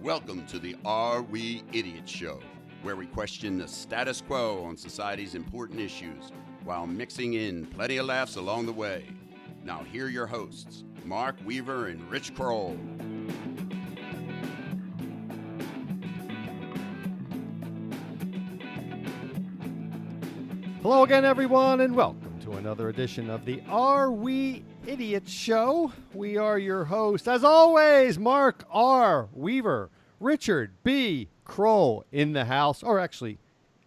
Welcome to the Are We Idiots Show, where we question the status quo on society's important issues while mixing in plenty of laughs along the way. Now here are your hosts, Mark Weaver and Rich Kroll. Hello again, everyone, and welcome to another edition of the Are We Idiots Show. We are your hosts, as always, Mark R. Weaver, Richard B. Kroll in the house, or actually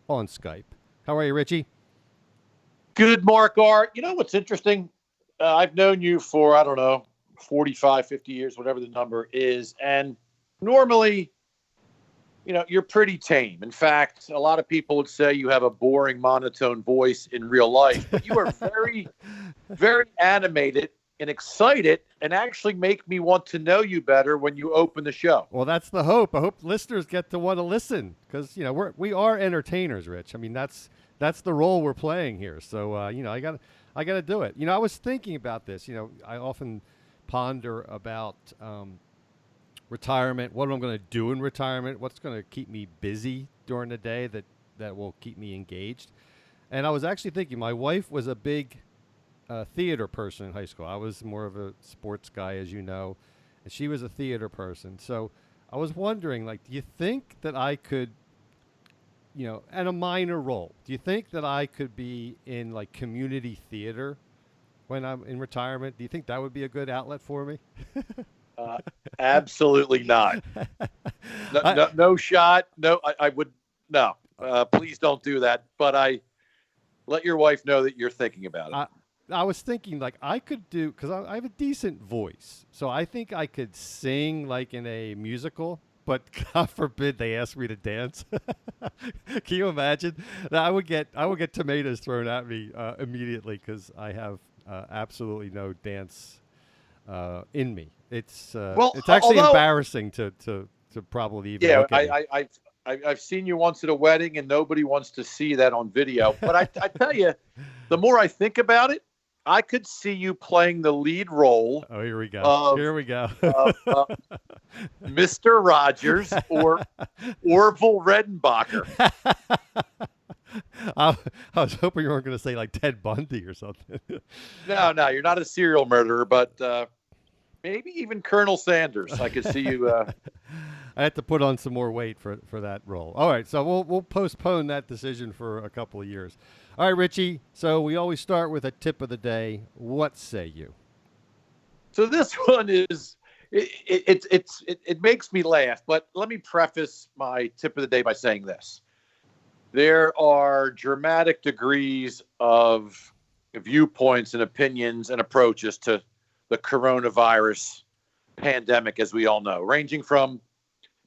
on Skype. How are you, Richie? Good, Mark R. You know what's interesting? I've known you for, 45, 50 years, whatever the number is. And normally, you're pretty tame. In fact, a lot of people would say you have a boring, monotone voice in real life. But you are very, very animated and excited and actually make me want to know you better when you open the show. Well, that's the hope. I hope listeners get to want to listen because, we are entertainers, Rich. I mean, that's the role we're playing here. So, I got to do it. I was thinking about this. I often ponder about retirement, what I'm going to do in retirement, what's going to keep me busy during the day that will keep me engaged. And I was actually thinking, my wife was a big theater person in high school. I was more of a sports guy, as you know, and she was a theater person. So I was wondering, do you think that I could, and a minor role, do you think that I could be in community theater when I'm in retirement? Do you think that would be a good outlet for me? Absolutely not. No shot. No, I would. No, please don't do that. But I let your wife know that you're thinking about it. I was thinking I could do, because I have a decent voice. So I think I could sing in a musical, but God forbid they ask me to dance. Can you imagine? I would get tomatoes thrown at me immediately because I have absolutely no dance in me. It's actually embarrassing to probably even look at I've seen you once at a wedding, and nobody wants to see that on video. But I tell you, the more I think about it, I could see you playing the lead role. Oh, here we go. Here we go. Mr. Rogers or Orville Redenbacher. I was hoping you weren't going to say Ted Bundy or something. No, you're not a serial murderer, but maybe even Colonel Sanders. I could see you. I had to put on some more weight for that role. All right, so we'll postpone that decision for a couple of years. All right, Richie. So we always start with a tip of the day. What say you? So this one is it makes me laugh, but let me preface my tip of the day by saying this. There are dramatic degrees of viewpoints and opinions and approaches to the coronavirus pandemic, as we all know, ranging from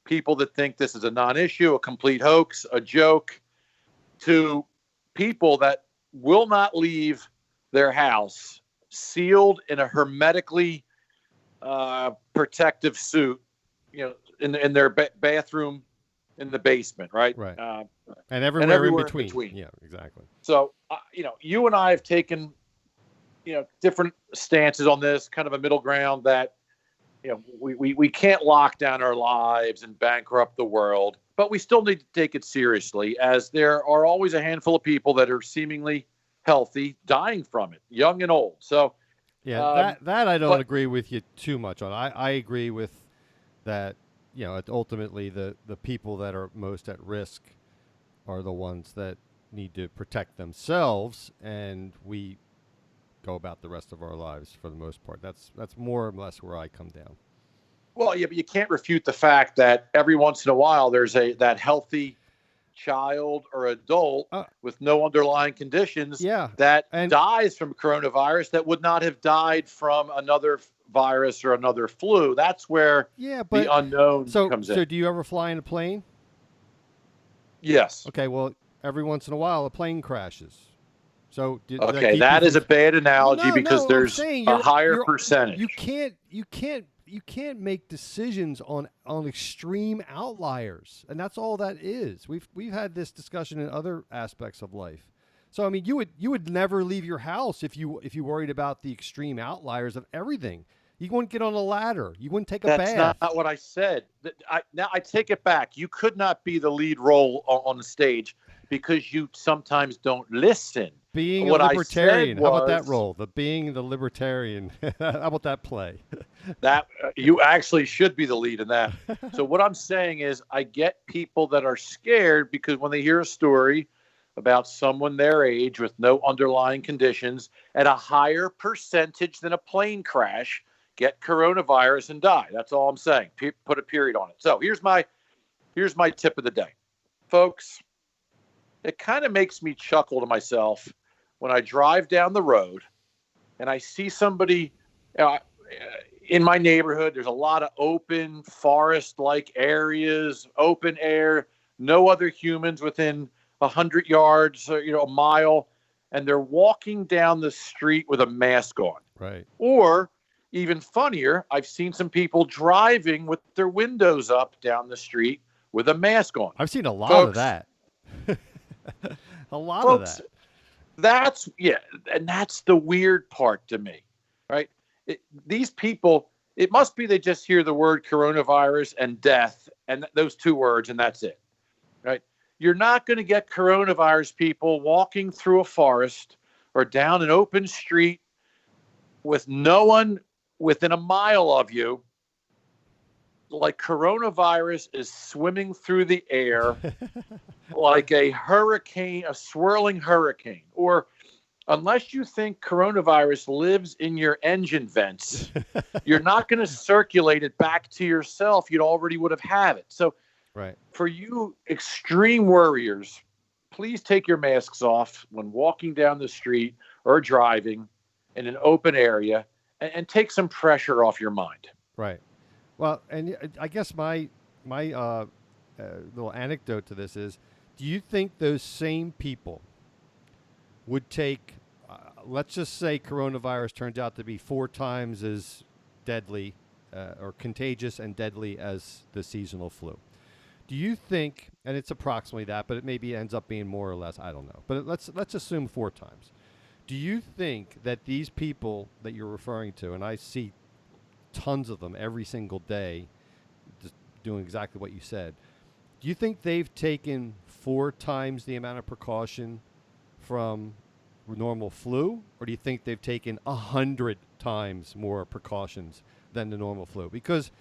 people that think this is a non-issue, a complete hoax, a joke, to people that will not leave their house sealed in a hermetically protective suit, in their bathroom in the basement, right? Right. And everywhere in between. Yeah, exactly. So, you and I have taken, different stances on this, kind of a middle ground that, we can't lock down our lives and bankrupt the world, but we still need to take it seriously, as there are always a handful of people that are seemingly healthy dying from it, young and old. So, yeah, that I don't agree with you too much on. I agree with that. Ultimately the people that are most at risk are the ones that need to protect themselves, and we go about the rest of our lives for the most part. That's more or less where I come down. Well, yeah, but you can't refute the fact that every once in a while there's that healthy child or adult with no underlying conditions that dies from coronavirus that would not have died from another virus or another flu. That's where the unknown comes in. So do you ever fly in a plane? Yes. Okay, well, every once in a while a plane crashes. So that is a bad analogy because there's a higher percentage. You can't make decisions on extreme outliers, and that's all that is. We've had this discussion in other aspects of life. So I mean, you would never leave your house if you worried about the extreme outliers of everything. You wouldn't get on a ladder. You wouldn't take a That's bath. not what I said. Now I take it back. You could not be the lead role on the stage because you sometimes don't listen. Being What a I libertarian. said How about that was- role? Being the libertarian. How about that play? That you actually should be the lead in that. So what I'm saying is I get people that are scared because when they hear a story about someone their age with no underlying conditions at a higher percentage than a plane crash, get coronavirus and die. That's all I'm saying. Put a period on it. So here's my tip of the day. Folks, it kind of makes me chuckle to myself when I drive down the road and I see somebody in my neighborhood. There's a lot of open forest-like areas, open air, no other humans within 100 yards, or, a mile, and they're walking down the street with a mask on. Right. Or even funnier, I've seen some people driving with their windows up down the street with a mask on. I've seen a lot Folks, of that. A lot Folks, of that. and that's the weird part to me, right? These people, it must be they just hear the word coronavirus and death and those two words, and that's it, right? You're not going to get coronavirus people walking through a forest or down an open street with no one within a mile of you. Like coronavirus is swimming through the air like a hurricane, a swirling hurricane. Or unless you think coronavirus lives in your engine vents, you're not going to circulate it back to yourself. You'd already would have had it. So Right. for you extreme worriers, please take your masks off when walking down the street or driving in an open area and take some pressure off your mind. Right. Well, and I guess my little anecdote to this is, do you think those same people would take, let's just say coronavirus turns out to be 4 times as deadly or contagious and deadly as the seasonal flu? Do you think, and it's approximately that, but it maybe ends up being more or less, I don't know. But let's assume 4 times. Do you think that these people that you're referring to, and I see tons of them every single day just doing exactly what you said, do you think they've taken 4 times the amount of precaution from normal flu, or do you think they've taken 100 times more precautions than the normal flu? Because,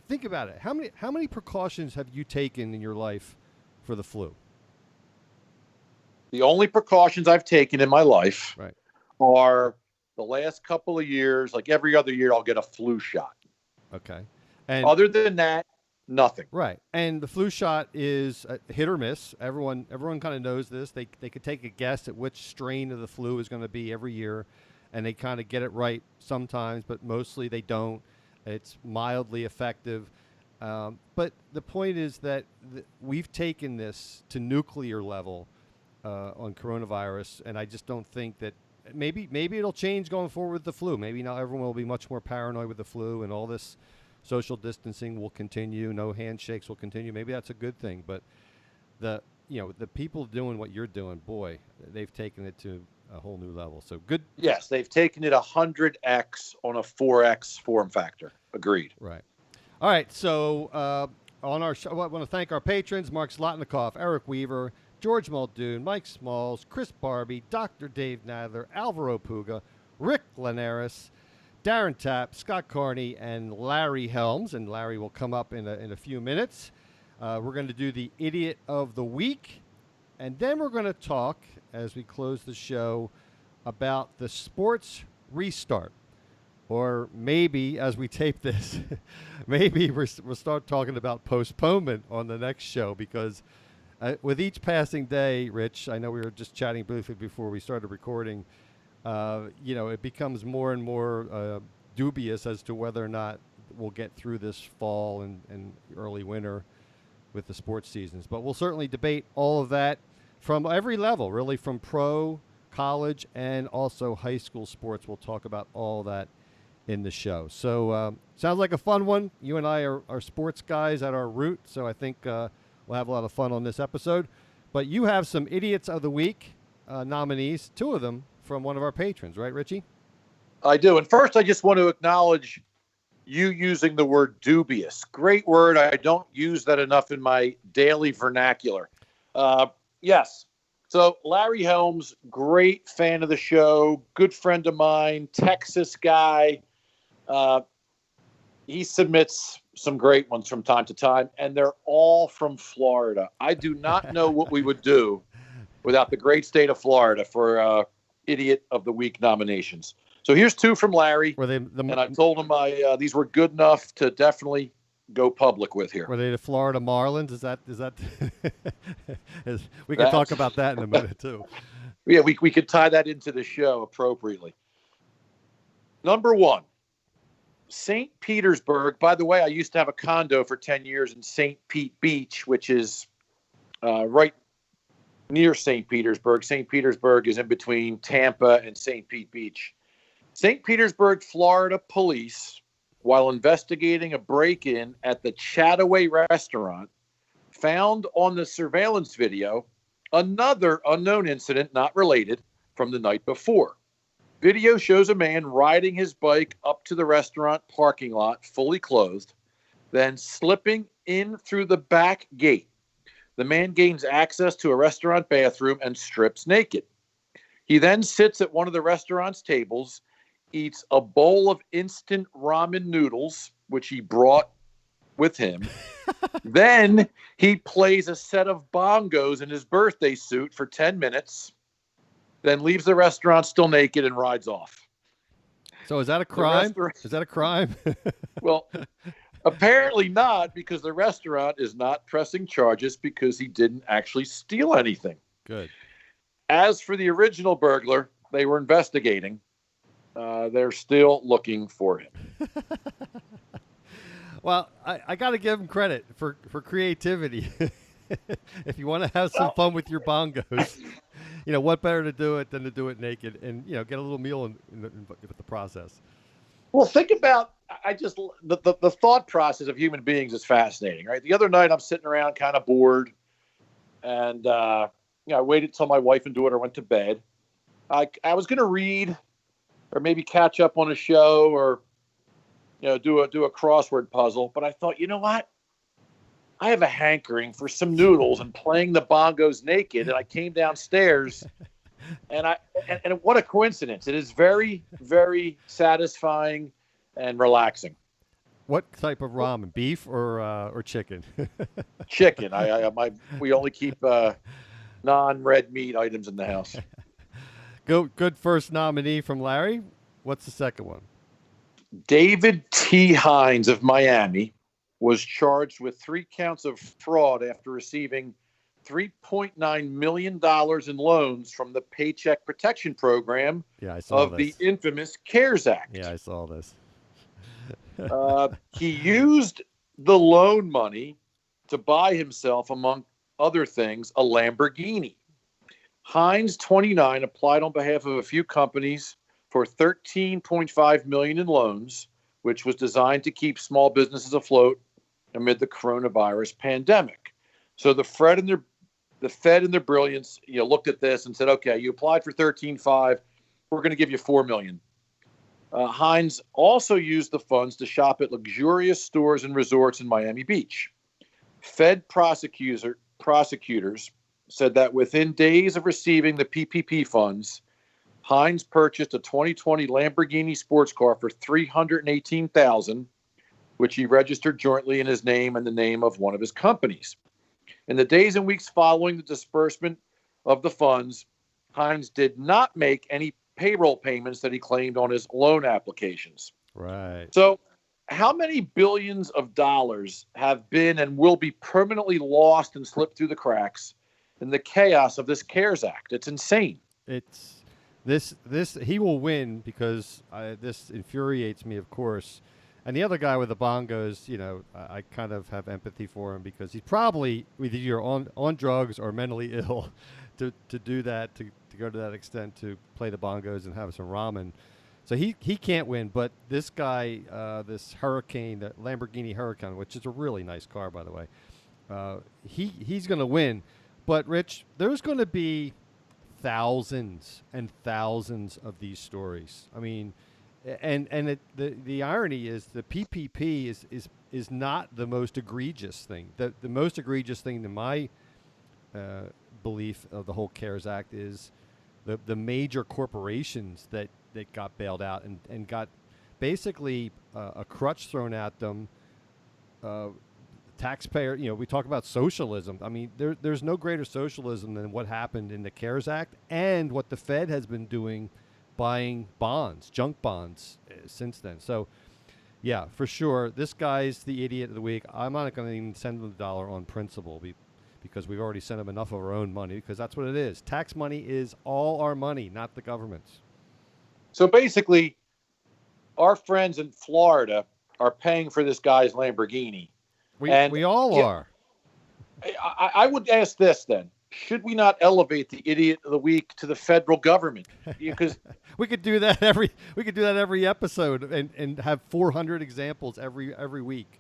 think about it. How many precautions have you taken in your life for the flu? The only precautions I've taken in my life Right. are the last couple of years. Like every other year, I'll get a flu shot. Okay. And Other than that, nothing. right. And the flu shot is a hit or miss. Everyone kind of knows this. They could take a guess at which strain of the flu is going to be every year, and they kind of get it right sometimes, but mostly they don't. It's mildly effective. But the point is that we've taken this to nuclear level on coronavirus, and I just don't think that maybe it'll change going forward with the flu. Maybe now everyone will be much more paranoid with the flu, and all this social distancing will continue. No handshakes will continue. Maybe that's a good thing. But the people doing what you're doing, boy, they've taken it to a whole new level. So good. Yes, they've taken it 100x on a 4x form factor. Agreed. Right. All right. So on our show, I want to thank our patrons: Mark Zlotnikoff, Eric Weaver, George Muldoon, Mike Smalls, Chris Barbie, Dr. Dave Nadler, Alvaro Puga, Rick Linares, Darren Tapp, Scott Carney, and Larry Helms. And Larry will come up in a few minutes. We're going to do the Idiot of the Week. And then we're going to talk, as we close the show, about the sports restart. Or maybe, as we tape this, maybe we'll start talking about postponement on the next show, because with each passing day, Rich, I know we were just chatting briefly before we started recording, it becomes more and more dubious as to whether or not we'll get through this fall and early winter with the sports seasons. But we'll certainly debate all of that from every level, really, from pro, college, and also high school sports. We'll talk about all that in the show. So sounds like a fun one. You and I are sports guys at our root, so I think we'll have a lot of fun on this episode. But you have some Idiots of the Week nominees, 2 of them from one of our patrons, right, Richie? I do. And first, I just want to acknowledge you using the word dubious. Great word. I don't use that enough in my daily vernacular. Yes. So Larry Helms, great fan of the show, good friend of mine, Texas guy. He submits some great ones from time to time, and they're all from Florida. I do not know what we would do without the great state of Florida for Idiot of the Week nominations. So here's two from Larry, and I told him these were good enough to definitely go public with here. Were they the Florida Marlins? Is that we can talk about that in a minute too. Yeah, we could tie that into the show appropriately. Number one, St. Petersburg. By the way, I used to have a condo for 10 years in St. Pete Beach, which is right near St. Petersburg. St. Petersburg is in between Tampa and St. Pete Beach. St. Petersburg, Florida police, while investigating a break-in at the Chataway restaurant, found on the surveillance video another unknown incident not related from the night before. Video shows a man riding his bike up to the restaurant parking lot, fully clothed, then slipping in through the back gate. The man gains access to a restaurant bathroom and strips naked. He then sits at one of the restaurant's tables, eats a bowl of instant ramen noodles, which he brought with him. Then he plays a set of bongos in his birthday suit for 10 minutes, then leaves the restaurant still naked and rides off. So is that a crime? Is that a crime? Well, apparently not, because the restaurant is not pressing charges because he didn't actually steal anything. Good. As for the original burglar, they were investigating. They're still looking for him. Well, I got to give him credit for creativity. If you want to have some fun with your bongos, what better to do it than to do it naked and, get a little meal in the process. Well, think about, the thought process of human beings is fascinating, right? The other night I'm sitting around kind of bored, and, I waited till my wife and daughter went to bed. I was going to read or maybe catch up on a show or, do a crossword puzzle. But I thought, you know what? I have a hankering for some noodles and playing the bongos naked. And I came downstairs and what a coincidence. It is very, very satisfying and relaxing. What type of ramen? Beef or chicken? Chicken. We only keep non-red meat items in the house. Good first nominee from Larry. What's the second one? David T. Hines of Miami was charged with 3 counts of fraud after receiving $3.9 million in loans from the Paycheck Protection Program of the infamous CARES Act. Yeah, I saw this. He used the loan money to buy himself, among other things, a Lamborghini. Hines, 29, applied on behalf of a few companies for $13.5 million in loans, which was designed to keep small businesses afloat amid the coronavirus pandemic. So the Fed in their brilliance, looked at this and said, okay, you applied for $13.5, we're going to give you $4 million. Hines also used the funds to shop at luxurious stores and resorts in Miami Beach. Fed prosecutors said that within days of receiving the PPP funds, Hines purchased a 2020 Lamborghini sports car for $318,000, which he registered jointly in his name and the name of one of his companies. In the days and weeks following the disbursement of the funds, Hines did not make any payroll payments that he claimed on his loan applications. Right. So how many billions of dollars have been and will be permanently lost and slipped through the cracks in the chaos of this CARES Act? It's insane. It's this he will win because this infuriates me, of course. And the other guy with the bongos, I kind of have empathy for him because he's probably either on drugs or mentally ill to do that, to go to that extent to play the bongos and have some ramen. So he can't win. But this guy, this Hurricane, the Lamborghini Huracan, which is a really nice car, by the way, he's going to win. But, Rich, there's going to be thousands and thousands of these stories. I mean, The irony is the PPP is not the most egregious thing. The most egregious thing, to my belief of the whole CARES Act, is the major corporations that got bailed out and got basically a crutch thrown at them. Taxpayer, we talk about socialism. I mean, there's no greater socialism than what happened in the CARES Act and what the Fed has been doing, buying bonds, junk bonds, since then. So, yeah, for sure, this guy's the idiot of the week. I'm not going to even send him the dollar on principle because we've already sent him enough of our own money, because that's what it is. Tax money is all our money, not the government's. So basically, our friends in Florida are paying for this guy's Lamborghini. We all are. I would ask this then. Should we not elevate the idiot of the week to the federal government? Because we could do that every episode and have 400 examples every week.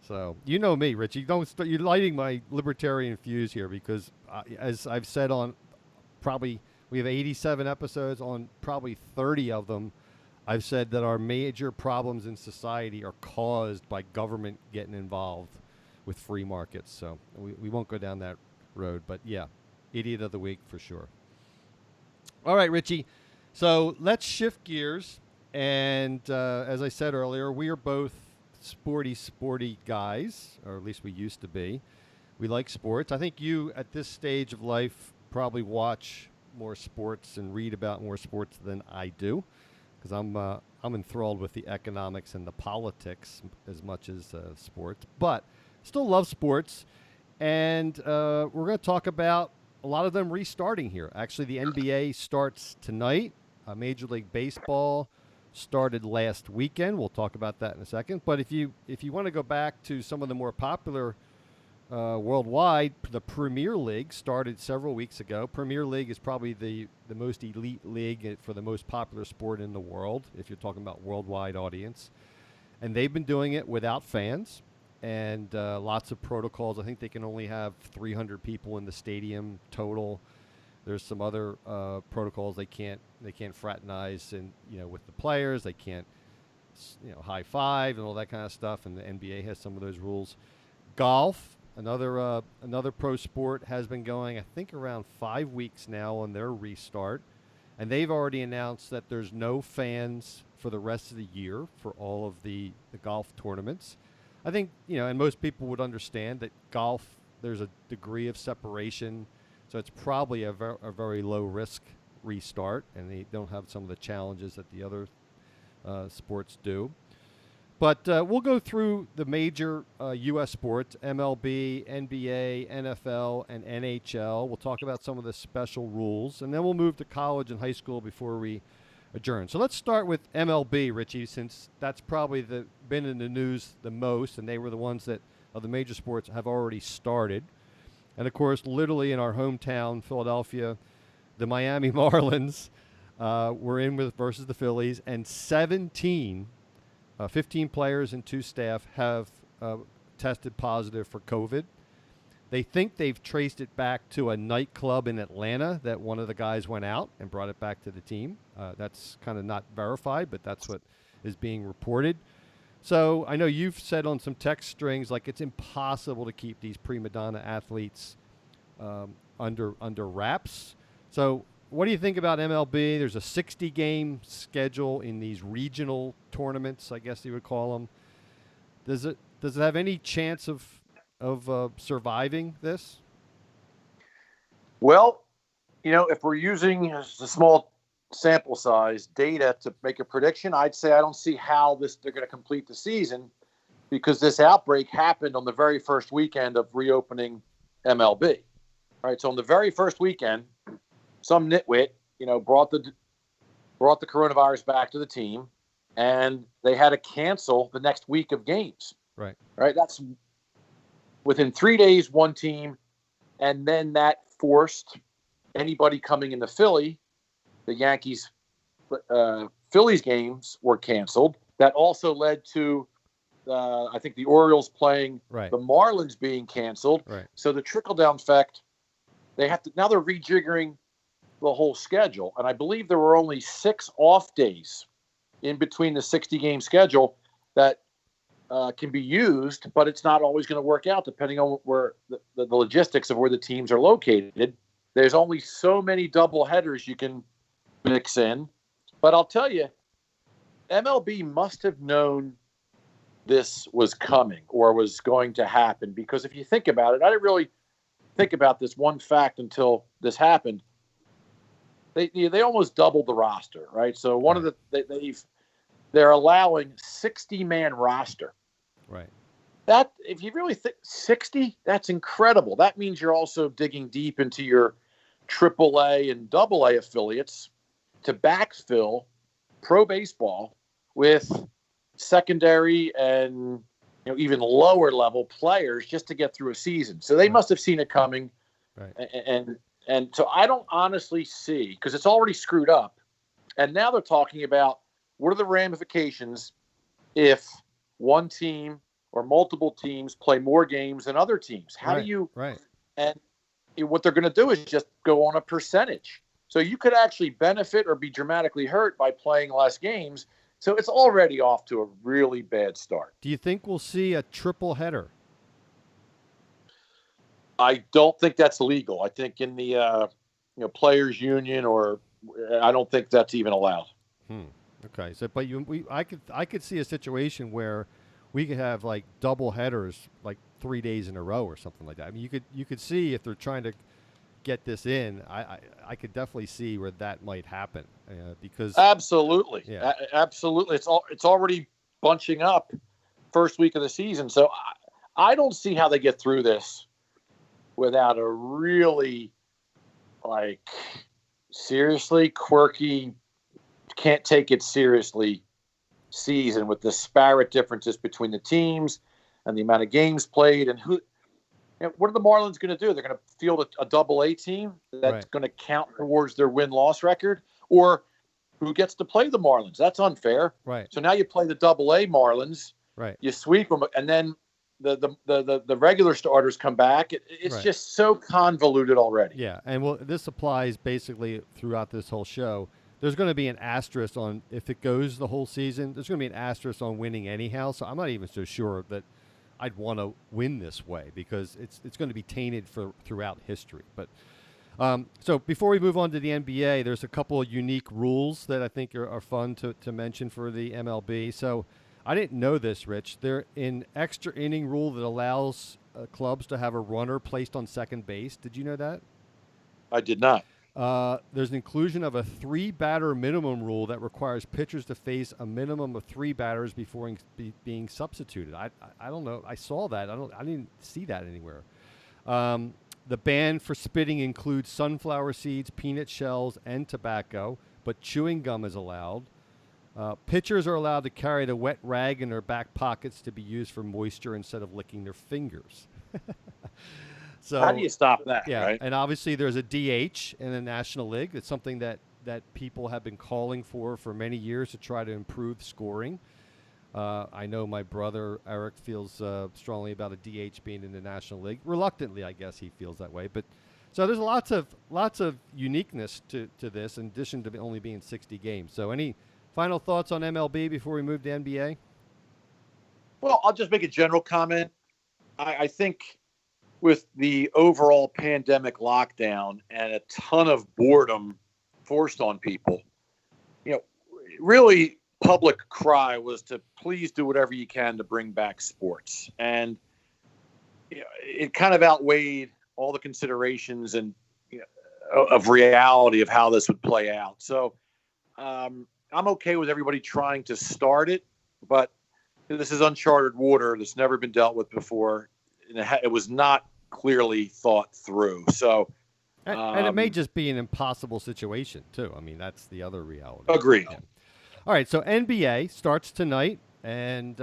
So you know me, Rich. You're lighting my libertarian fuse here, because as I've said on we have 87 episodes, on probably 30 of them I've said that our major problems in society are caused by government getting involved with free markets. So we won't go down that road. But yeah, idiot of the week for sure. All right, Richie. So let's shift gears. And as I said earlier, we are both sporty guys, or at least we used to be. We like sports. I think you, at this stage of life, probably watch more sports and read about more sports than I do, because I'm enthralled with the economics and the politics as much as sports, but still love sports. And we're going to talk about a lot of them restarting here. Actually, the NBA starts tonight. Major League Baseball started last weekend. We'll talk about that in a second. But if you want to go back to some of the more popular worldwide, the Premier League started several weeks ago. Premier League is probably the most elite league for the most popular sport in the world, if you're talking about worldwide audience. And they've been doing it without fans and lots of protocols. I think they can only have 300 people in the stadium total. There's some other protocols. They can't fraternize and with the players. They can't high five and all that kind of stuff. And the NBA has some of those rules. Golf. Another pro sport has been going, I think, around 5 weeks now on their restart. And they've already announced that there's no fans for the rest of the year for all of the golf tournaments. I think, and most people would understand that golf, there's a degree of separation. So it's probably a very low-risk restart, and they don't have some of the challenges that the other sports do. But we'll go through the major U.S. sports, MLB, NBA, NFL, and NHL. We'll talk about some of the special rules, and then we'll move to college and high school before we adjourn. So let's start with MLB, Richie, since that's probably been in the news the most, and they were the ones that, of the major sports, have already started. And, of course, literally in our hometown, Philadelphia, the Miami Marlins were in versus the Phillies, and 15 players and 2 staff have tested positive for COVID. They think they've traced it back to a nightclub in Atlanta that one of the guys went out and brought it back to the team. That's kind of not verified, but that's what is being reported. So I know you've said on some text strings, like, it's impossible to keep these prima donna athletes under wraps. So what do you think about MLB? There's a 60-game schedule in these regional tournaments, I guess you would call them. Does it have any chance of surviving this? Well, if we're using a small sample size data to make a prediction, I'd say I don't see how they're going to complete the season, because this outbreak happened on the very first weekend of reopening MLB. All right, so on the very first weekend, some nitwit, brought the coronavirus back to the team, and they had to cancel the next week of games. Right. That's within 3 days, one team, and then that forced anybody coming into Philly. The Yankees, Phillies games were canceled. That also led to, I think, the Orioles playing the Marlins being canceled. Right. So the trickle-down effect, now they're rejiggering the whole schedule. And I believe there were only 6 off days in between the 60-game schedule that can be used, but it's not always going to work out depending on where the logistics of where the teams are located. There's only so many double headers you can mix in. But I'll tell you, MLB must have known this was coming or was going to happen, because if you think about it, I didn't really think about this one fact until this happened. They almost doubled the roster, right? So one of the they're allowing 60-man roster. Right. That, if you really think 60, that's incredible. That means you're also digging deep into your AAA and AA affiliates to backfill pro baseball with secondary and even lower level players just to get through a season. So they must have seen it coming. Right. And so I don't honestly see, because it's already screwed up. And now they're talking about what are the ramifications if one team or multiple teams play more games than other teams? How do you – Right. And what they're going to do is just go on a percentage. So you could actually benefit or be dramatically hurt by playing less games. So it's already off to a really bad start. Do you think we'll see a triple header? I don't think that's legal. I think in the players union, or I don't think that's even allowed. Okay. So, but I could see a situation where we could have like double headers, like 3 days in a row or something like that. I mean, you could see if they're trying to get this in. I could definitely see where that might happen because absolutely, yeah. Absolutely. It's already bunching up first week of the season. So I don't see how they get through this without a really seriously quirky, can't take it seriously season with disparate differences between the teams and the amount of games played and who. What are the Marlins going to do? They're going to field a AA team that's going to count towards their win-loss record, or who gets to play the Marlins? That's unfair. Right. So now you play the AA Marlins. Right. You sweep them, and then the regular starters come back. It's just so convoluted already. Yeah, and this applies basically throughout this whole show. There's going to be an asterisk on if it goes the whole season. There's going to be an asterisk on winning anyhow. So I'm not even so sure that I'd want to win this way because it's going to be tainted throughout history. But so before we move on to the NBA, there's a couple of unique rules that I think are fun to mention for the MLB. So I didn't know this, Rich. They're an extra inning rule that allows clubs to have a runner placed on second base. Did you know that? I did not. There's an inclusion of a 3-batter minimum rule that requires pitchers to face a minimum of 3 batters before being substituted. I don't know. I saw that. I didn't see that anywhere. The ban for spitting includes sunflower seeds, peanut shells, and tobacco, but chewing gum is allowed. Pitchers are allowed to carry the wet rag in their back pockets to be used for moisture instead of licking their fingers. So how do you stop that? Yeah, right? And obviously there's a DH in the National League. It's something that people have been calling for many years to try to improve scoring. I know my brother Eric feels strongly about a DH being in the National League. Reluctantly, I guess he feels that way. But so there's lots of uniqueness to this, in addition to only being 60 games. So any final thoughts on MLB before we move to NBA? Well, I'll just make a general comment. I think with the overall pandemic lockdown and a ton of boredom forced on people, really public cry was to please do whatever you can to bring back sports. And it kind of outweighed all the considerations and of reality of how this would play out. So I'm okay with everybody trying to start it, but this is uncharted water that's never been dealt with before. And it was not clearly thought through. So, and it may just be an impossible situation too. I mean, that's the other reality. Agreed. Yeah. All right. So NBA starts tonight, and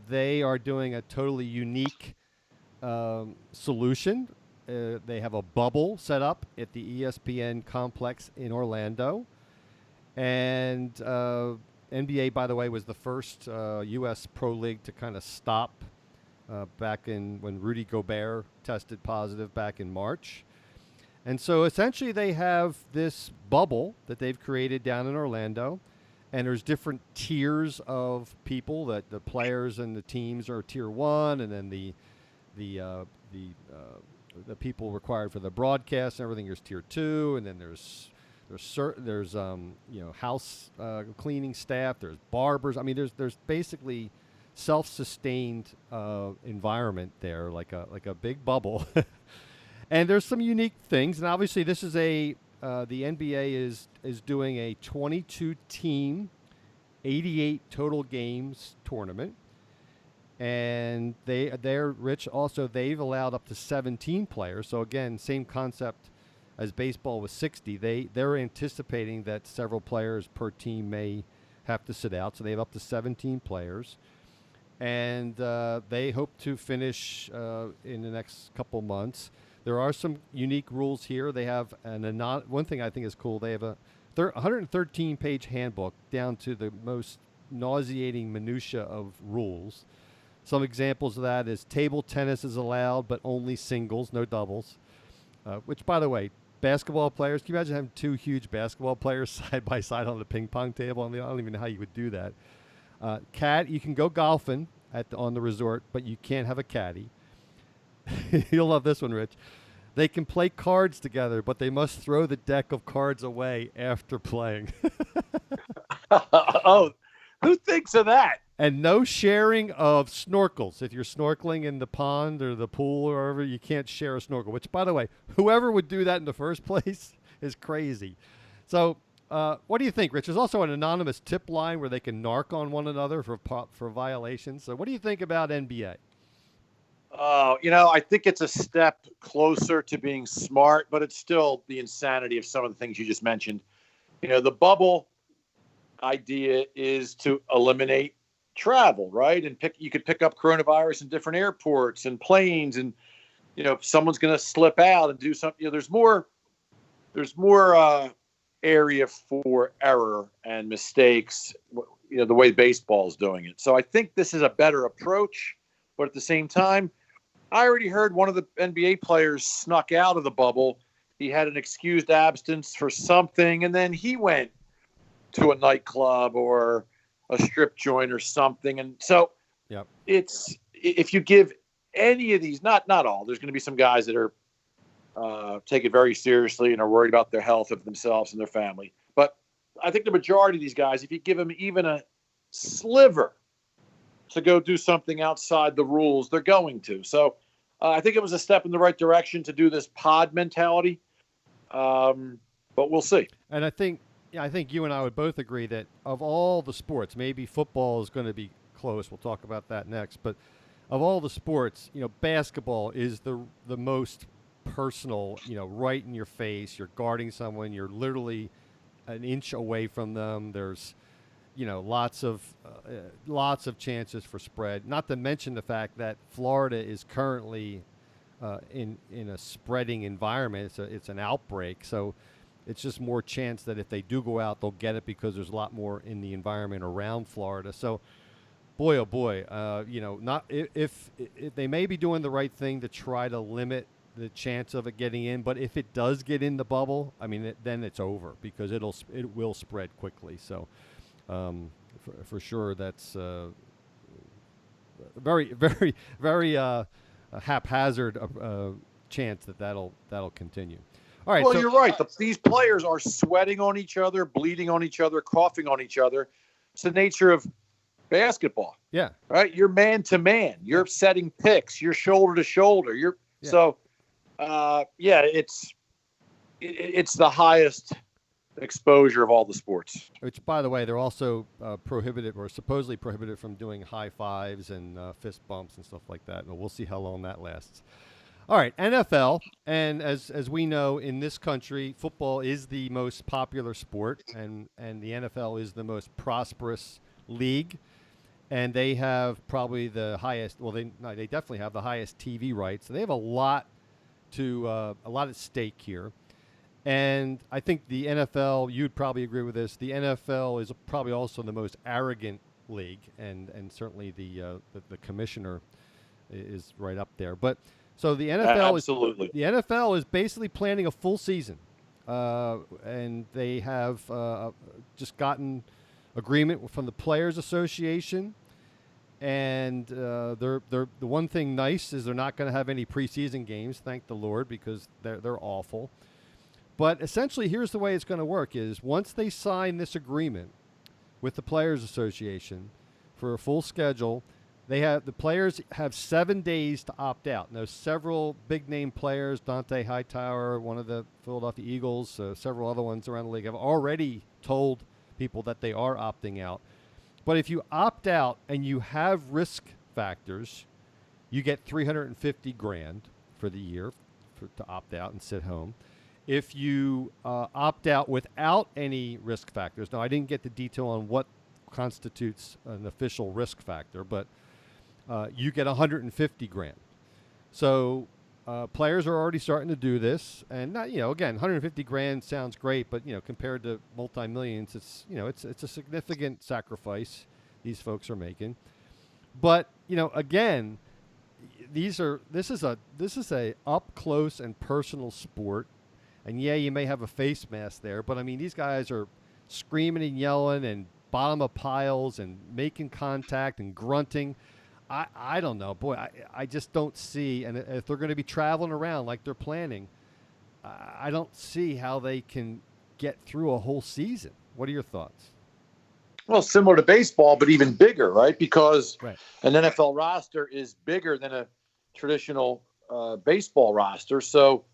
they are doing a totally unique solution. They have a bubble set up at the ESPN complex in Orlando. And NBA, by the way, was the first U.S. Pro League to kind of stop back in when Rudy Gobert tested positive back in March. And so essentially they have this bubble that they've created down in Orlando. and there's different tiers of people. That the players and the teams are tier 1, and then the people required for the broadcast and everything is tier 2, and then there's house cleaning staff, there's barbers. I mean, there's basically self-sustained environment there, like a big bubble. And there's some unique things, and obviously this is the NBA is doing a 22-team, 88 total games tournament, and they're rich. Also, they've allowed up to 17 players. So again, same concept as baseball with 60. They're anticipating that several players per team may have to sit out, so they have up to 17 players. And they hope to finish in the next couple months. There are some unique rules here. They have one thing I think is cool. They have a 113-page handbook down to the most nauseating minutia of rules. Some examples of that is table tennis is allowed, but only singles, no doubles. Which, by the way, basketball players, can you imagine having two huge basketball players side by side on the ping pong table? I mean, I don't even know how you would do that. You can go golfing on the resort, but you can't have a caddy. You'll love this one, Rich. They can play cards together, but they must throw the deck of cards away after playing. Oh, who thinks of that? And no sharing of snorkels. If you're snorkeling in the pond or the pool or wherever, you can't share a snorkel, which, by the way, whoever would do that in the first place is crazy. So what do you think, Rich? There's also an anonymous tip line where they can narc on one another for violations. So what do you think about NBA? Oh, I think it's a step closer to being smart, but it's still the insanity of some of the things you just mentioned. The bubble idea is to eliminate travel, right? And you could pick up coronavirus in different airports and planes, and if someone's going to slip out and do something, there's more area for error and mistakes. The way baseball is doing it. So I think this is a better approach, but at the same time, I already heard one of the NBA players snuck out of the bubble. He had an excused absence for something, and then he went to a nightclub or a strip joint or something. And so It's, if you give any of these, not all, there's going to be some guys that are take it very seriously and are worried about their health of themselves and their family. But I think the majority of these guys, if you give them even a sliver to go do something outside the rules, they're going to. So I think it was a step in the right direction to do this pod mentality, but we'll see. And I think you and I would both agree that of all the sports, maybe football is going to be close. We'll talk about that next. But of all the sports, basketball is the most personal, right in your face. You're guarding someone. You're literally an inch away from them. There's lots of chances for spread. Not to mention the fact that Florida is currently in a spreading environment. It's an outbreak, so it's just more chance that if they do go out, they'll get it because there's a lot more in the environment around Florida. So, boy, oh boy, not if they may be doing the right thing to try to limit the chance of it getting in, but if it does get in the bubble, I mean, then it's over because it will spread quickly. So. For sure, that's very, very, very haphazard chance that'll continue. All right. Well, you're right. These players are sweating on each other, bleeding on each other, coughing on each other. It's the nature of basketball. Yeah. Right. You're man to man. You're setting picks. You're shoulder to shoulder. So, it's the highest exposure of all the sports. Which, by the way, they're also prohibited or supposedly prohibited from doing high fives and fist bumps and stuff like that. And we'll see how long that lasts. All right, NFL, and as we know in this country, football is the most popular sport, and the NFL is the most prosperous league, and they have probably the highest. Well, they definitely have the highest TV rights. So they have a lot at stake here. And I think the NFL, you'd probably agree with this, the NFL is probably also the most arrogant league, and certainly the commissioner is right up there. But so the NFL is basically planning a full season, and they have just gotten agreement from the Players Association. And they're the one thing nice is they're not going to have any preseason games, thank the Lord, because they're awful. But essentially, here's the way it's going to work: is once they sign this agreement with the Players Association for a full schedule, the players have 7 days to opt out. Now, several big name players, Dante Hightower, one of the Philadelphia Eagles, several other ones around the league, have already told people that they are opting out. But if you opt out and you have risk factors, you get $350,000 for the year to opt out and sit home. If you opt out without any risk factors, now I didn't get the detail on what constitutes an official risk factor, but you get $150,000. So players are already starting to do this, and not, again, $150,000 sounds great, but compared to multi-millions, it's a significant sacrifice these folks are making. But again, this is a up close and personal sport, and yeah, you may have a face mask there, but I mean, these guys are screaming and yelling and bottom of piles and making contact and grunting. I don't know. Boy, I just don't see. And if they're going to be traveling around like they're planning, I don't see how they can get through a whole season. What are your thoughts? Well, similar to baseball, but even bigger, right? Because right. An NFL roster is bigger than a traditional baseball roster. So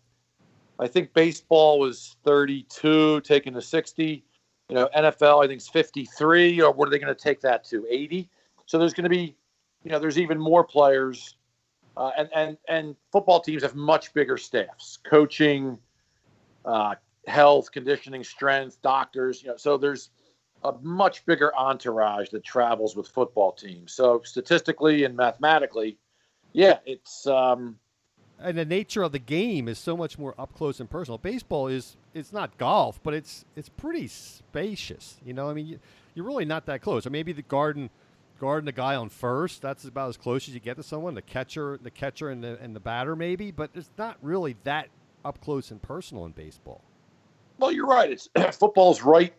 I think baseball was 32, taken to 60. NFL, I think, is 53. Or what are they going to take that to? 80? So there's going to be, there's even more players, and football teams have much bigger staffs, coaching, health, conditioning, strength, doctors. So there's a much bigger entourage that travels with football teams. So statistically and mathematically, yeah, it's. And the nature of the game is so much more up close and personal. Baseball it's not golf, but it's pretty spacious. I mean, you're really not that close. Or maybe the guarding the guy on first, that's about as close as you get to someone. The catcher and the batter maybe, but it's not really that up close and personal in baseball. Well, you're right. It's football's right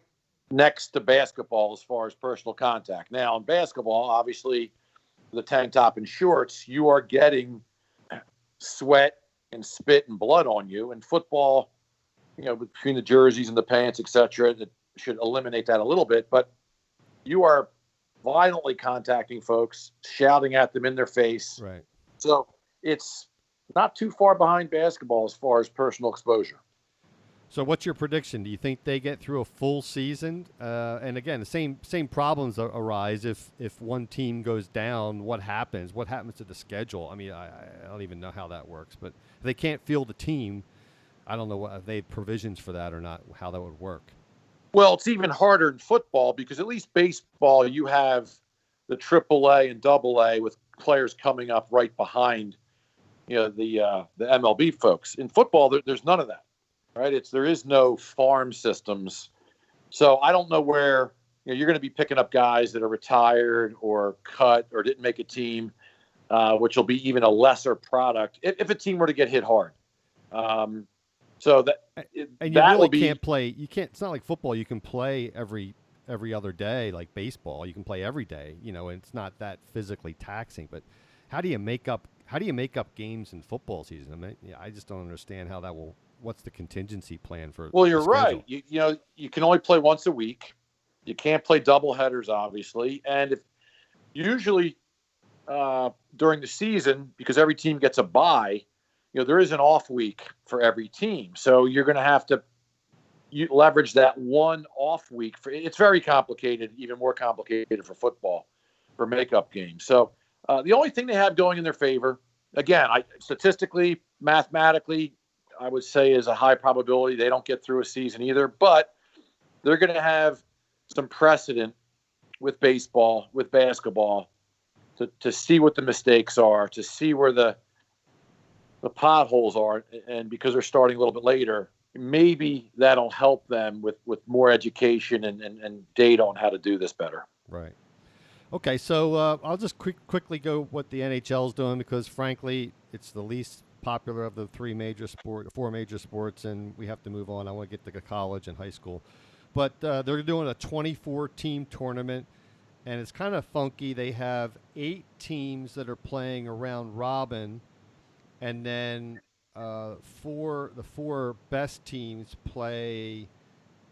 next to basketball as far as personal contact. Now, in basketball, obviously, the tank top and shorts, you are getting sweat and spit and blood on you. And football, between the jerseys and the pants, etc., that should eliminate that a little bit. But you are violently contacting folks, shouting at them in their face. Right. So it's not too far behind basketball as far as personal exposure. So what's your prediction? Do you think they get through a full season? And again, the same problems arise if one team goes down. What happens? What happens to the schedule? I mean, I don't even know how that works. But if they can't field a team, I don't know if they have provisions for that or not, how that would work. Well, it's even harder in football because at least baseball, you have the AAA and AA with players coming up right behind, the MLB folks. In football, there's none of that, right? There is no farm systems. So I don't know where you're going to be picking up guys that are retired or cut or didn't make a team, which will be even a lesser product if a team were to get hit hard. So that and you really can't play. You can't. It's not like football. You can play every other day, like baseball. You can play every day. And it's not that physically taxing. But how do you make up games in football season? I mean, I just don't understand how that will. What's the contingency plan for? Well, you're right. You can only play once a week. You can't play double headers, obviously, and if usually during the season, because every team gets a bye. There is an off week for every team. So you're going to have to leverage that one off week. It's very complicated, even more complicated for football, for makeup games. So the only thing they have going in their favor, again, statistically, mathematically, I would say is a high probability they don't get through a season either. But they're going to have some precedent with baseball, with basketball, to see what the mistakes are, to see where the potholes are, and because they're starting a little bit later, maybe that'll help them with more education and data on how to do this better. Right. Okay, so I'll just quickly go what the NHL is doing because, frankly, it's the least popular of the four major sports, and we have to move on. I want to get to college and high school. But they're doing a 24-team tournament, and it's kind of funky. They have 8 teams that are playing a round robin, and then the four best teams play.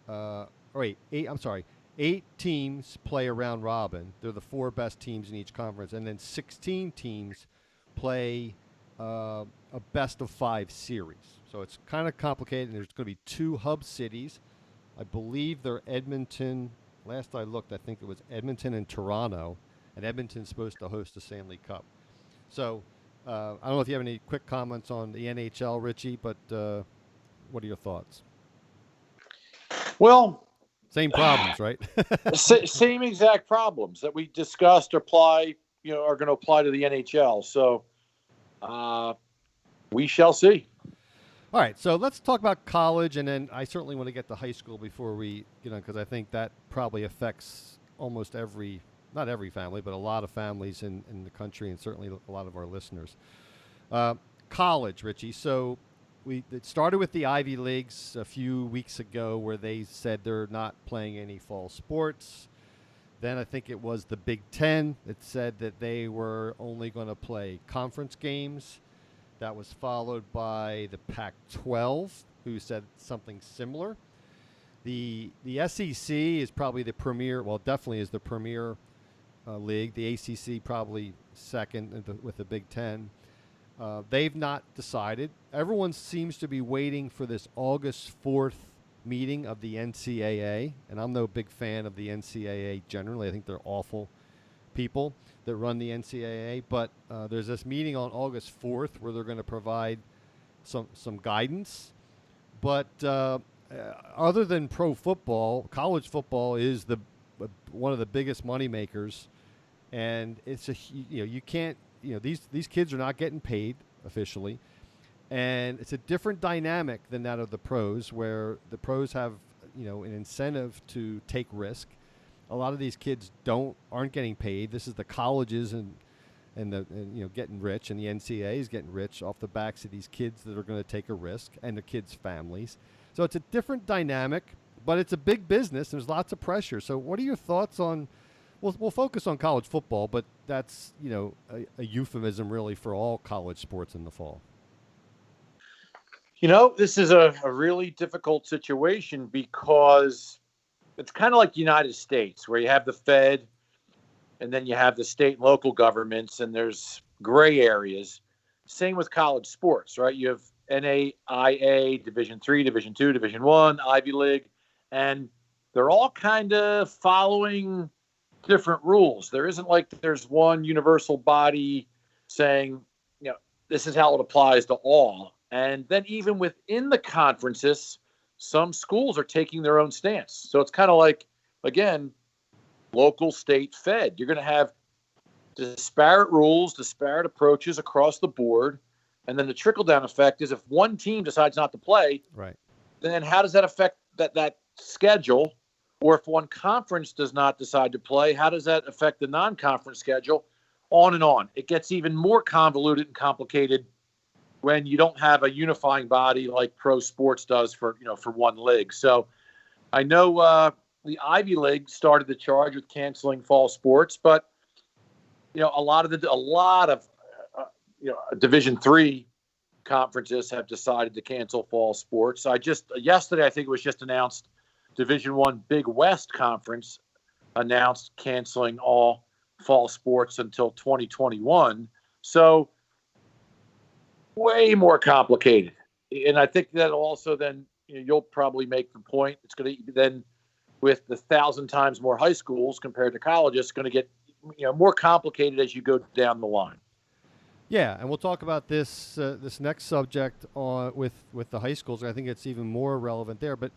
Eight. I'm sorry. 8 teams play a round robin. They're the 4 best teams in each conference, and then 16 teams play a best of 5 series. So it's kind of complicated. And there's going to be 2 hub cities. I believe they're Edmonton. Last I looked, I think it was Edmonton and Toronto, and Edmonton's supposed to host the Stanley Cup. So I don't know if you have any quick comments on the NHL, Richie, but what are your thoughts? Well, same problems, right? same exact problems that we discussed are going to apply to the NHL. So we shall see. All right, so let's talk about college, and then I certainly want to get to high school before we, because I think that probably affects almost not every family, but a lot of families in the country, and certainly a lot of our listeners. College, Richie. So it started with the Ivy Leagues a few weeks ago, where they said they're not playing any fall sports. Then I think it was the Big Ten that said that they were only going to play conference games. That was followed by the Pac-12, who said something similar. The SEC is probably the premier, well, definitely is the premier league. The ACC probably second with the Big Ten. They've not decided. Everyone seems to be waiting for this August 4th meeting of the NCAA, and I'm no big fan of the NCAA generally. I think they're awful people that run the NCAA, but there's this meeting on August 4th where they're going to provide some guidance. But other than pro football, college football is one of the biggest money makers, and it's you can't these kids are not getting paid officially, and it's a different dynamic than that of the pros, where the pros have an incentive to take risk. A lot of these kids aren't getting paid. This is the colleges and getting rich, and the NCAA is getting rich off the backs of these kids that are going to take a risk, and the kids' families. So it's a different dynamic, but it's a big business. There's lots of pressure. So what are your thoughts on? We'll focus on college football, but that's a euphemism really for all college sports in the fall. This is a really difficult situation because it's kind of like the United States, where you have the Fed and then you have the state and local governments, and there's gray areas. Same with college sports, right? You have NAIA, Division III, Division II, Division I, Ivy League, and they're all kind of following different rules. There isn't like there's one universal body saying, this is how it applies to all. And then even within the conferences, some schools are taking their own stance. So it's kind of like, again, local, state, Fed. You're going to have disparate rules, disparate approaches across the board. And then the trickle-down effect is if one team decides not to play, right, then how does that affect that schedule? Or if one conference does not decide to play, how does that affect the non-conference schedule? On and on. It gets even more convoluted and complicated when you don't have a unifying body like pro sports does for one league. So I know the Ivy League started the charge with canceling fall sports, but a lot of Division III conferences have decided to cancel fall sports. Yesterday, I think it was just announced, Division I Big West Conference announced canceling all fall sports until 2021. So way more complicated. And I think that also then you'll probably make the point. It's going to then, with the 1,000 times more high schools compared to colleges, it's going to get more complicated as you go down the line. Yeah, and we'll talk about this next subject with the high schools. I think it's even more relevant there. But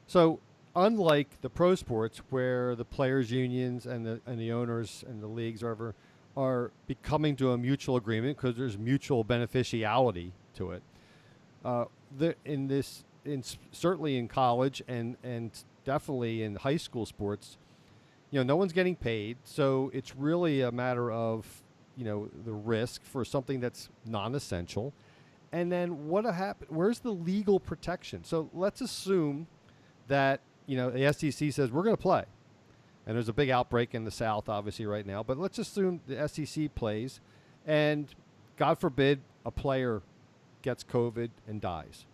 so unlike the pro sports, where the players' unions and the owners and the leagues are becoming to a mutual agreement because there's mutual beneficiality to it, certainly in college and definitely in high school sports, no one's getting paid, so it's really a matter of the risk for something that's non-essential. And then where's the legal protection? So let's assume that the SEC says we're going to play. And there's a big outbreak in the South, obviously, right now. But let's assume the SEC plays, and God forbid a player gets COVID and dies.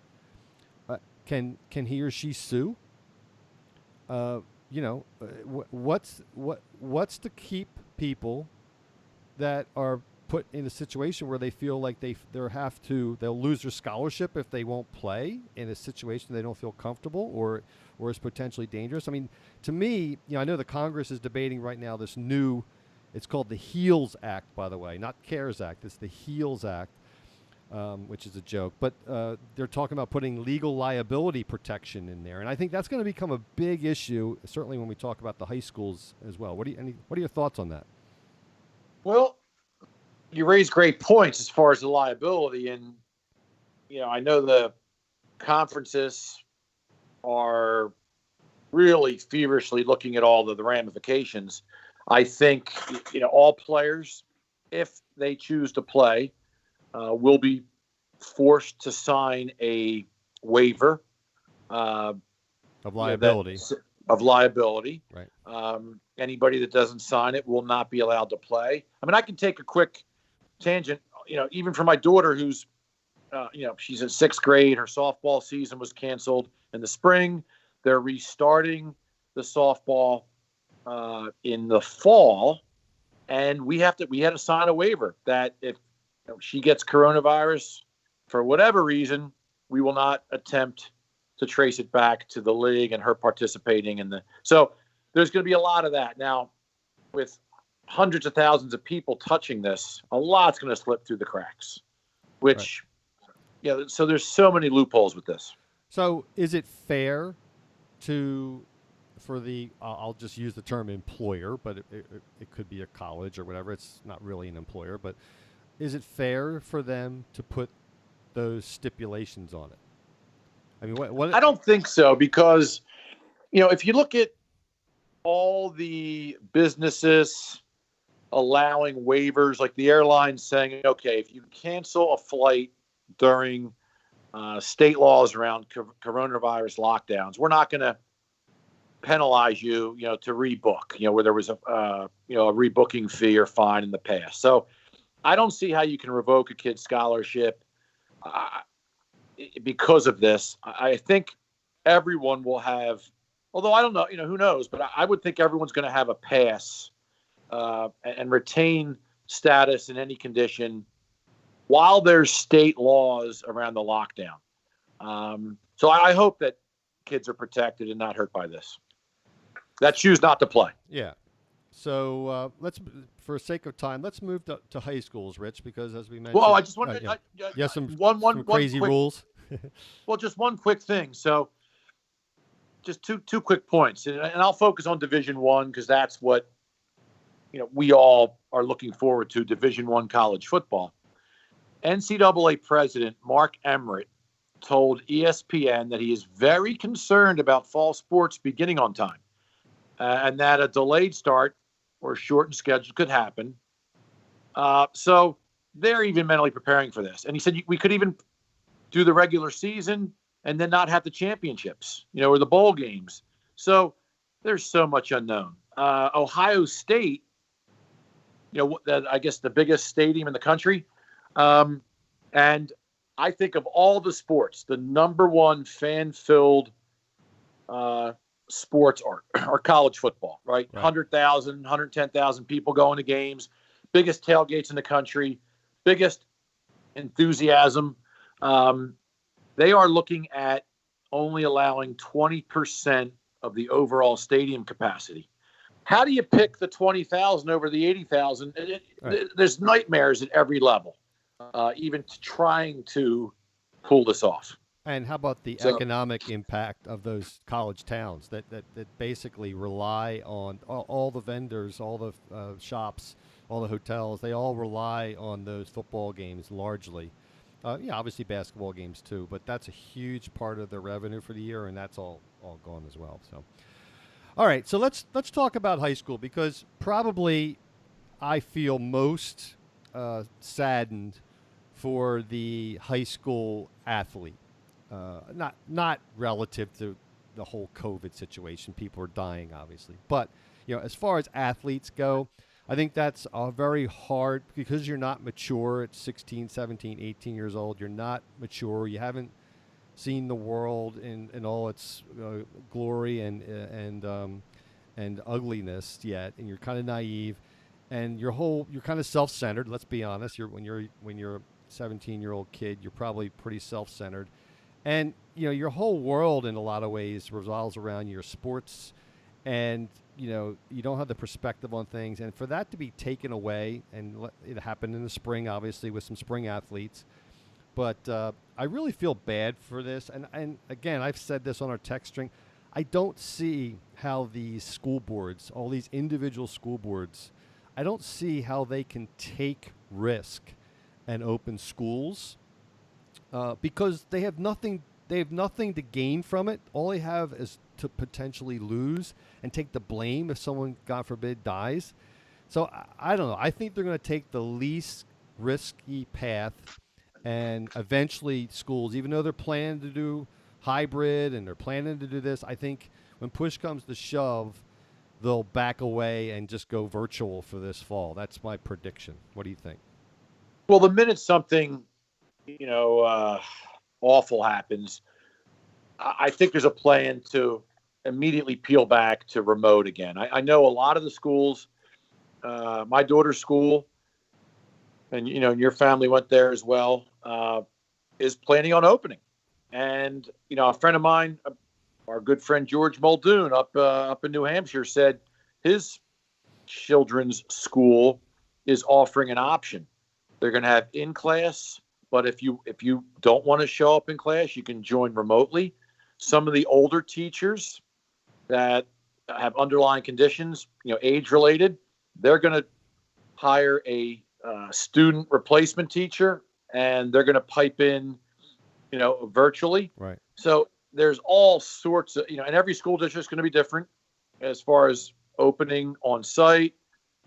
Can he or she sue? What's to keep people that are put in a situation where they feel like they'll lose their scholarship if they won't play in a situation they don't feel comfortable or is potentially dangerous. I mean, to me, I know the Congress is debating right now this new, it's called the HEALS Act, by the way, not CARES Act. It's the HEALS Act, which is a joke. But they're talking about putting legal liability protection in there, and I think that's going to become a big issue, certainly when we talk about the high schools as well. What are your thoughts on that? Well, you raise great points as far as the liability, and I know the conferences are really feverishly looking at all the ramifications. I think all players, if they choose to play, will be forced to sign a waiver of liability. Of liability. Right. Anybody that doesn't sign it will not be allowed to play. I mean, I can take a quick tangent. Even for my daughter, who's, she's in 6th grade. Her softball season was canceled in the spring. They're restarting the softball in the fall, and we had to sign a waiver that if she gets coronavirus for whatever reason, we will not attempt to trace it back to the league and her participating in so there's going to be a lot of that. Now, with hundreds of thousands of people touching this, a lot's going to slip through the cracks, which, right. So there's so many loopholes with this. So is it fair for the, I'll just use the term employer, but it could be a college or whatever. It's not really an employer, but is it fair for them to put those stipulations on it? I mean, what I don't think so, because, if you look at all the businesses allowing waivers, like the airlines saying, okay, if you cancel a flight during state laws around coronavirus lockdowns, we're not going to penalize you, to rebook, where there was a rebooking fee or fine in the past. So I don't see how you can revoke a kid's scholarship because of this. I think everyone will have, although I don't know, who knows, but I would think everyone's going to have a pass and retain status in any condition while there's state laws around the lockdown. So I hope that kids are protected and not hurt by this, that choose not to play. Yeah. So let's, for sake of time, let's move to high schools, Rich, because as we mentioned, well, I just want to some crazy rules. Well, just one quick thing. So, just two quick points, and I'll focus on Division I because that's what we all are looking forward to. Division I college football. NCAA President Mark Emmert told ESPN that he is very concerned about fall sports beginning on time, and that a delayed start or a shortened schedule could happen. So they're even mentally preparing for this. And he said we could even do the regular season and then not have the championships, or the bowl games. So there's so much unknown. Ohio State, I guess the biggest stadium in the country. And I think of all the sports, the number one fan-filled sports are college football, right? 100,000, 110,000 people going to games, biggest tailgates in the country, biggest enthusiasm. They are looking at only allowing 20% of the overall stadium capacity. How do you pick the 20,000 over the 80,000? Right. There's nightmares at every level, even trying to pull this off. And how about the economic impact of those college towns that basically rely on all the vendors, all the shops, all the hotels? They all rely on those football games largely. Obviously basketball games too, but that's a huge part of their revenue for the year, and that's all gone as well. So, all right, so let's talk about high school, because probably I feel most saddened for the high school athlete. Not relative to the whole COVID situation. People are dying, obviously. But, as far as athletes go, I think that's very hard because you're not mature at 16, 17, 18 years old. You're not mature. You haven't seen the world in all its glory and ugliness yet, and you're kind of naive, and you're kind of self-centered. Let's be honest. When you're a 17-year-old kid, you're probably pretty self-centered, and your whole world in a lot of ways revolves around your sports, and you don't have the perspective on things, and for that to be taken away, and it happened in the spring, obviously, with some spring athletes. But I really feel bad for this. And again, I've said this on our text string. I don't see how these school boards, all these individual school boards, I don't see how they can take risk and open schools because they have nothing. They have nothing to gain from it. All they have is to potentially lose and take the blame if someone, God forbid, dies. So I don't know. I think they're going to take the least risky path. And eventually schools, even though they're planning to do hybrid and they're planning to do this, I think when push comes to shove, they'll back away and just go virtual for this fall. That's my prediction. What do you think? Well, the minute something, awful happens, I think there's a plan to immediately peel back to remote again. I know a lot of the schools, my daughter's school, and your family went there as well, is planning on opening. And a friend of mine, our good friend George Muldoon up in New Hampshire, said his children's school is offering an option. They're going to have in class, but if you don't want to show up in class, you can join remotely. Some of the older teachers that have underlying conditions, age related, they're going to hire a student replacement teacher, and they're going to pipe in, virtually. Right. So there's all sorts of, and every school district is going to be different as far as opening on site,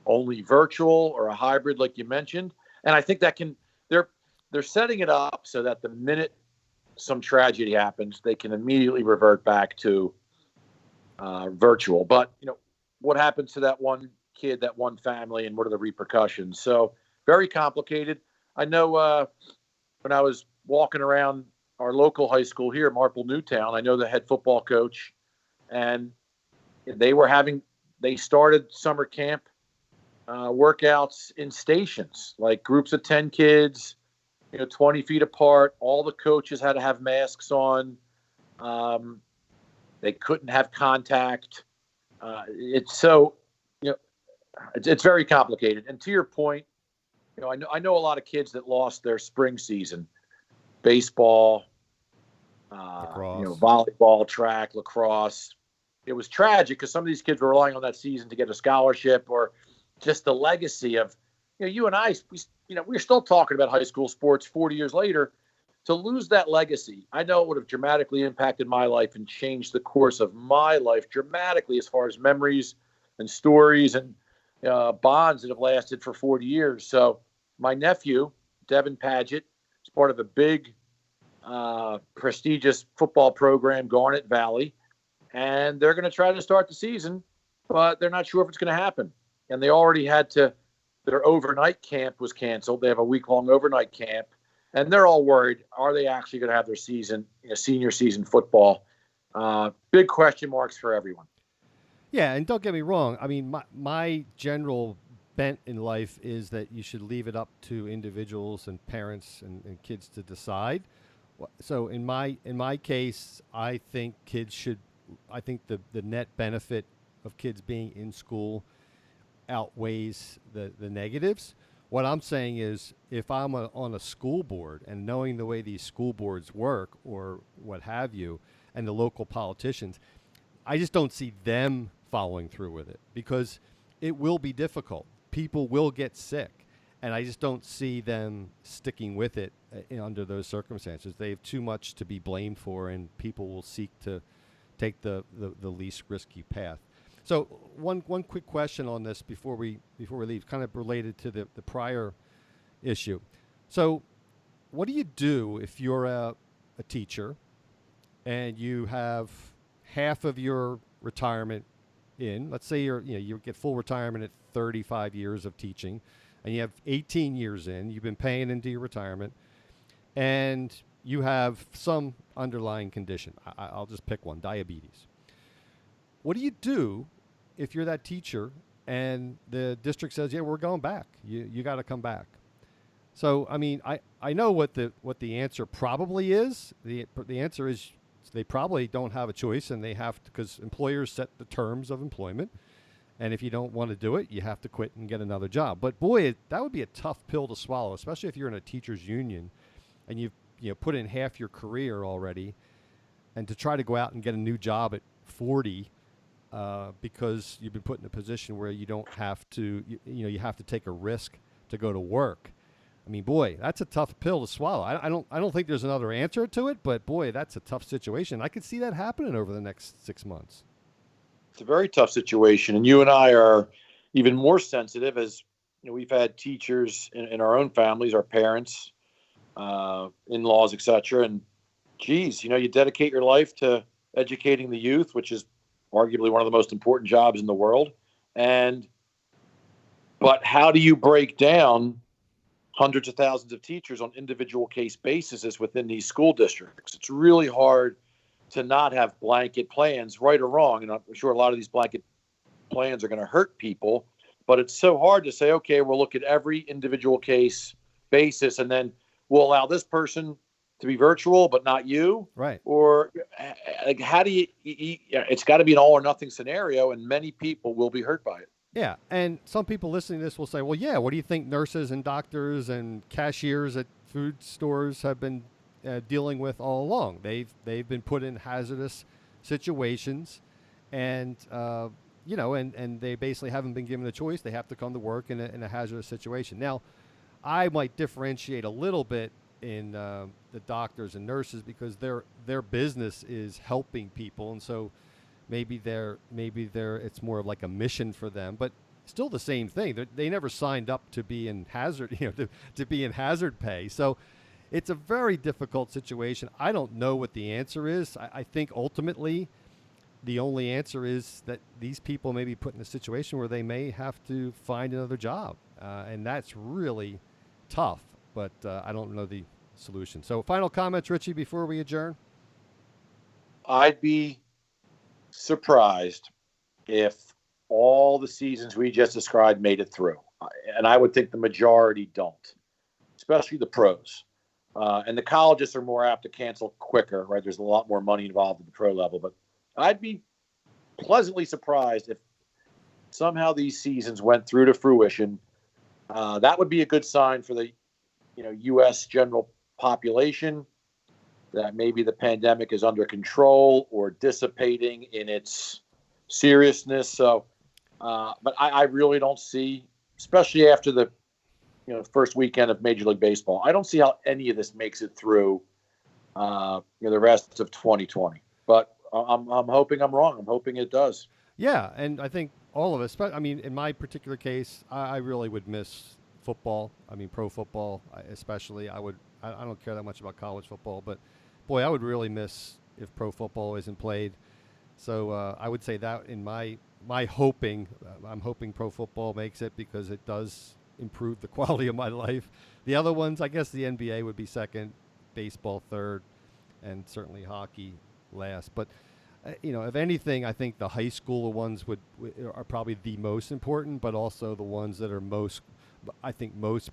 only virtual, or a hybrid, like you mentioned. And I think that they're setting it up so that the minute some tragedy happens, they can immediately revert back to virtual. But what happens to that one kid, that one family, and what are the repercussions? So very complicated. I know when I was walking around our local high school here, Marple Newtown, I know the head football coach, and they started summer camp workouts in stations, like groups of 10 kids, 20 feet apart. All the coaches had to have masks on. They couldn't have contact. It's very complicated. And to your point, I know a lot of kids that lost their spring season, baseball, volleyball, track, lacrosse. It was tragic because some of these kids were relying on that season to get a scholarship, or just the legacy of, you and I, we're still talking about high school sports 40 years later. To lose that legacy, I know it would have dramatically impacted my life and changed the course of my life dramatically as far as memories and stories and bonds that have lasted for 40 years. So my nephew, Devin Paget, is part of a big, prestigious football program, Garnet Valley, and they're going to try to start the season, but they're not sure if it's going to happen. And they already their overnight camp was canceled. They have a week-long overnight camp, and they're all worried. Are they actually going to have their season, senior season football? Big question marks for everyone. Yeah, and don't get me wrong. I mean, my general bent in life is that you should leave it up to individuals and parents and kids to decide. So in my case, I think the net benefit of kids being in school outweighs the negatives. What I'm saying is, if I'm on a school board and knowing the way these school boards work or what have you, and the local politicians, I just don't see them following through with it because it will be difficult. People will get sick, and I just don't see them sticking with it under those circumstances. They have too much to be blamed for, and people will seek to take the least risky path. So one quick question on this before we leave, kind of related to the prior issue. So what do you do if you're a teacher and you have half of your retirement in. Let's say you get full retirement at 35 years of teaching, and you have 18 years in. You've been paying into your retirement, and you have some underlying condition. I'll just pick one: diabetes. What do you do if you're that teacher and the district says, "Yeah, we're going back. You got to come back"? So, I mean, I know what the answer probably is. The answer is they probably don't have a choice, and they have to, because employers set the terms of employment. And if you don't want to do it, you have to quit and get another job. But boy, that would be a tough pill to swallow, especially if you're in a teachers union and you've put in half your career already, and to try to go out and get a new job at 40 because you've been put in a position where you don't have to, you have to take a risk to go to work. I mean, boy, that's a tough pill to swallow. I don't think there's another answer to it, but boy, that's a tough situation. I could see that happening over the next 6 months. It's a very tough situation, and you and I are even more sensitive, as we've had teachers in our own families, our parents, in-laws, etc. And geez, you dedicate your life to educating the youth, which is arguably one of the most important jobs in the world. But how do you break down hundreds of thousands of teachers on individual case basis within these school districts? It's really hard to not have blanket plans, right or wrong. And I'm sure a lot of these blanket plans are going to hurt people, but it's so hard to say, okay, we'll look at every individual case basis, and then we'll allow this person to be virtual, but not you. Right. Or like, how do you it's got to be an all or nothing scenario, and many people will be hurt by it. Yeah, and some people listening to this will say, well, yeah, what do you think nurses and doctors and cashiers at food stores have been dealing with all along? They've been put in hazardous situations, and and they basically haven't been given a choice. They have to come to work in a hazardous situation. Now, I might differentiate a little bit in the doctors and nurses because their business is helping people, and so maybe it's more of like a mission for them, but still the same thing. They never signed up to be in hazard, to be in hazard pay. So it's a very difficult situation. I don't know what the answer is. I think ultimately the only answer is that these people may be put in a situation where they may have to find another job. And that's really tough, but I don't know the solution. So final comments, Richie, before we adjourn? I'd be surprised if all the seasons we just described made it through. And I would think the majority don't, especially the pros. And the colleges are more apt to cancel quicker, right? There's a lot more money involved at the pro level. But I'd be pleasantly surprised if somehow these seasons went through to fruition. That would be a good sign for the U.S. general population, that maybe the pandemic is under control or dissipating in its seriousness. So, but I really don't see, especially after the first weekend of Major League Baseball, I don't see how any of this makes it through the rest of 2020. But I'm hoping I'm wrong. I'm hoping it does. Yeah, and I think all of us, I mean, in my particular case, I really would miss football. I mean, pro football especially. I don't care that much about college football, but boy, I would really miss if pro football isn't played. So I would say that in my hoping, I'm hoping pro football makes it because it does improve the quality of my life. The other ones, I guess the NBA would be second, baseball third, and certainly hockey last. But if anything, I think the high school ones are probably the most important, but also the ones that are most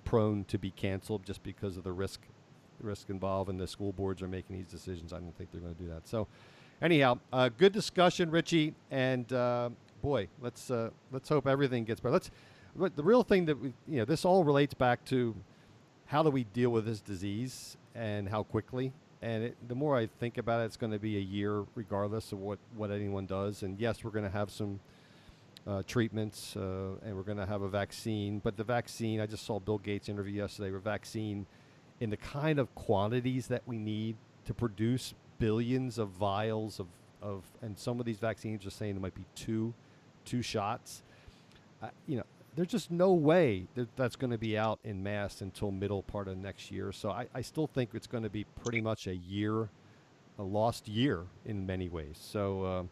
prone to be canceled just because of the risk involved, and the school boards are making these decisions. I don't think they're going to do that. So anyhow, good discussion, Richie, and boy, let's hope everything gets better. But the real thing that this all relates back to how do we deal with this disease and how quickly. And the more I think about it, it's going to be a year regardless of what anyone does. And yes, we're going to have some treatments and we're going to have a vaccine. But the vaccine, I just saw Bill Gates' interview yesterday, a vaccine in the kind of quantities that we need to produce billions of vials of and some of these vaccines are saying there might be two shots. There's just no way that's going to be out in mass until middle part of next year. So I still think it's going to be pretty much a year a lost year in many ways. So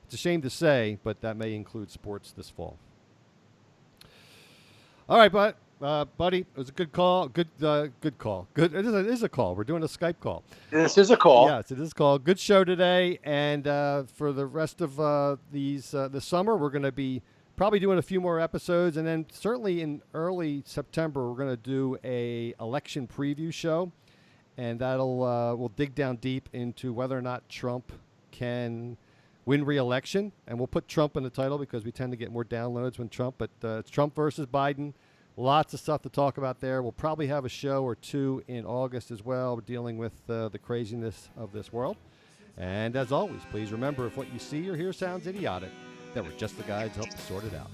it's a shame to say, but that may include sports this fall. All right, buddy, it was a good call. Good call. Good. It is a call. We're doing a Skype call. This is a call. Yes, it is a call. Good show today, and for the rest of the summer, we're going to be probably doing a few more episodes, and then certainly in early September, we're going to do a election preview show, and that'll we'll dig down deep into whether or not Trump can win re-election, and we'll put Trump in the title because we tend to get more downloads when Trump, but it's Trump versus Biden. Lots of stuff to talk about there. We'll probably have a show or two in August as well, dealing with the craziness of this world. And as always, please remember, if what you see or hear sounds idiotic, that we're just the guys to help sort it out.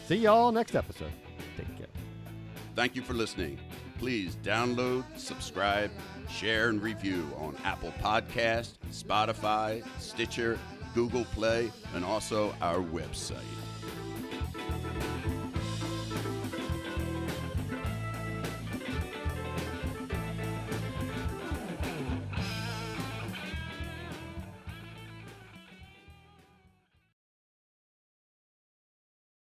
See y'all next episode. Take care. Thank you for listening. Please download, subscribe, share, and review on Apple Podcasts, Spotify, Stitcher, Google Play, and also our website.